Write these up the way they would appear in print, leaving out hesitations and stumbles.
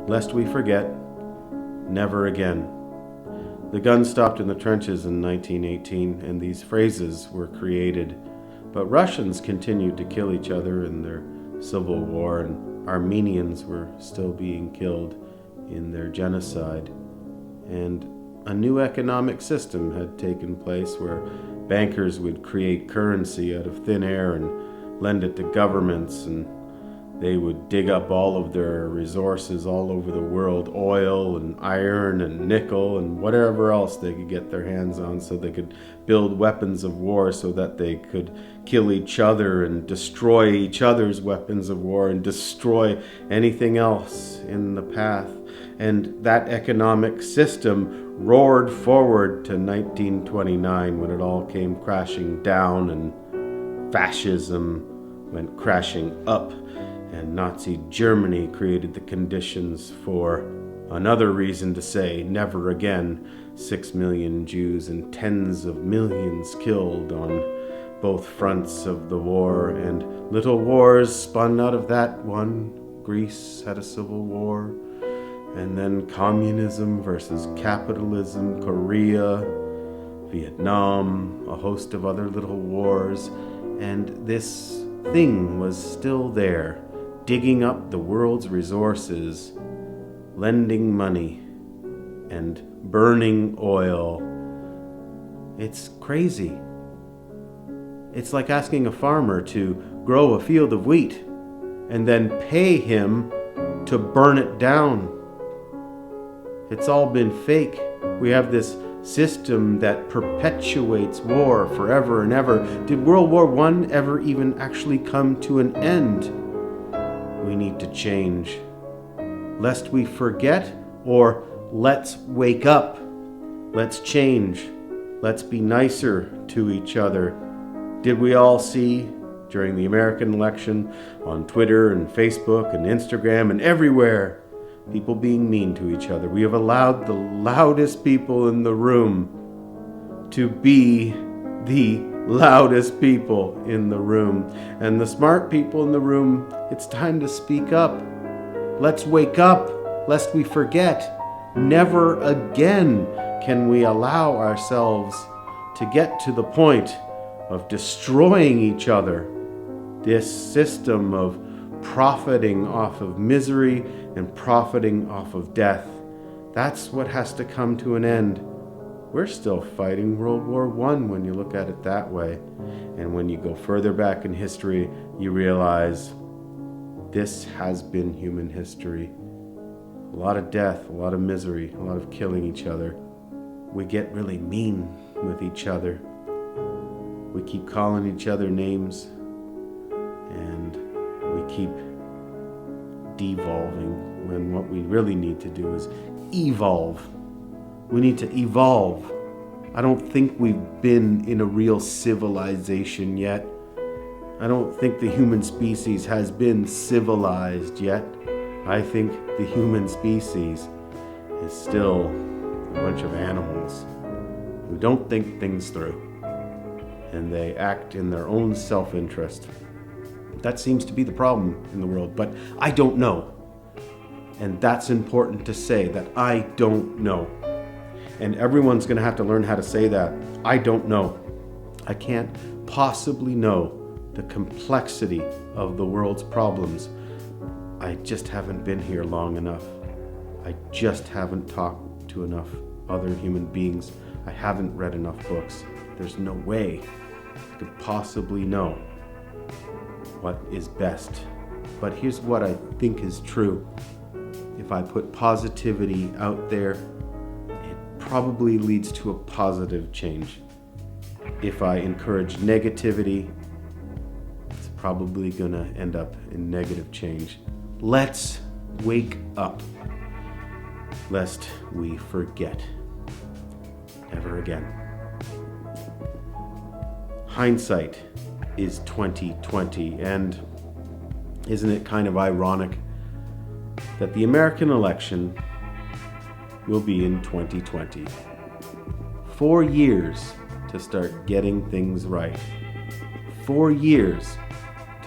lest we forget, never again. The gun stopped in the trenches in 1918, and these phrases were created. But Russians continued to kill each other in their civil war, and Armenians were still being killed in their genocide. And a new economic system had taken place where bankers would create currency out of thin air and lend it to governments, and they would dig up all of their resources all over the world, oil and iron and nickel and whatever else they could get their hands on, so they could build weapons of war so that they could kill each other and destroy each other's weapons of war and destroy anything else in the path. And that economic system roared forward to 1929 when it all came crashing down and fascism went crashing up. And Nazi Germany created the conditions for another reason to say never again. 6 million Jews and tens of millions killed on both fronts of the war, and little wars spun out of that one. Greece had a civil war, and then communism versus capitalism, Korea, Vietnam, a host of other little wars, and this thing was still there, digging up the world's resources, lending money, and burning oil. It's crazy. It's like asking a farmer to grow a field of wheat and then pay him to burn it down. It's all been fake. We have this system that perpetuates war forever and ever. Did World War I ever even actually come to an end? We need to change. Lest we forget, or let's wake up. Let's change. Let's be nicer to each other. Did we all see during the American election on Twitter and Facebook and Instagram and everywhere, people being mean to each other? We have allowed the loudest people in the room to be the loudest people in the room. And the smart people in the room, it's time to speak up. Let's wake up, lest we forget. Never again can we allow ourselves to get to the point of destroying each other. This system of profiting off of misery and profiting off of death, that's what has to come to an end. We're still fighting World War I when you look at it that way. And when you go further back in history, you realize this has been human history. A lot of death, a lot of misery, a lot of killing each other. We get really mean with each other. We keep calling each other names, and we keep devolving when what we really need to do is evolve. We need to evolve. I don't think we've been in a real civilization yet. I don't think the human species has been civilized yet. I think the human species is still a bunch of animals who don't think things through, and they act in their own self-interest. That seems to be the problem in the world, but I don't know. And that's important to say, that I don't know. And everyone's going to have to learn how to say that. I don't know. I can't possibly know the complexity of the world's problems. I just haven't been here long enough. I just haven't talked to enough other human beings. I haven't read enough books. There's no way I could possibly know what is best. But here's what I think is true. If I put positivity out there, probably leads to a positive change. If I encourage negativity, it's probably gonna end up in negative change. Let's wake up, lest we forget. Never again. Hindsight is 2020, and isn't it kind of ironic that the American election will be in 2020. 4 years to start getting things right. 4 years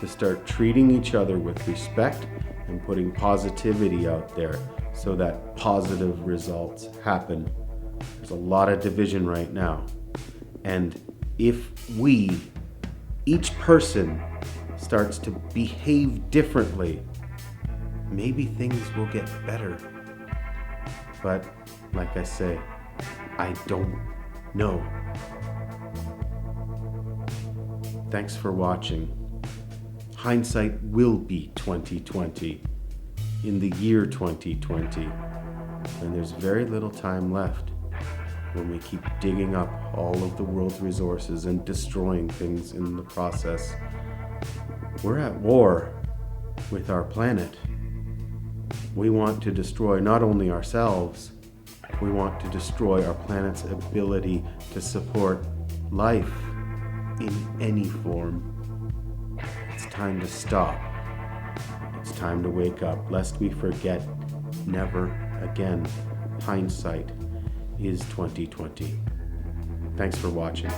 to start treating each other with respect and putting positivity out there. so that positive results happen. There's a lot of division right now. And if each person starts to behave differently, maybe things will get better. But like I say, I don't know. Thanks for watching. Hindsight will be 2020 in the year 2020, and there's very little time left when we keep digging up all of the world's resources and destroying things in the process. We're at war with our planet. We want to destroy not only ourselves, we want to destroy our planet's ability to support life in any form. It's time to stop. It's time to wake up, lest we forget never again. Hindsight is 2020. Thanks for watching.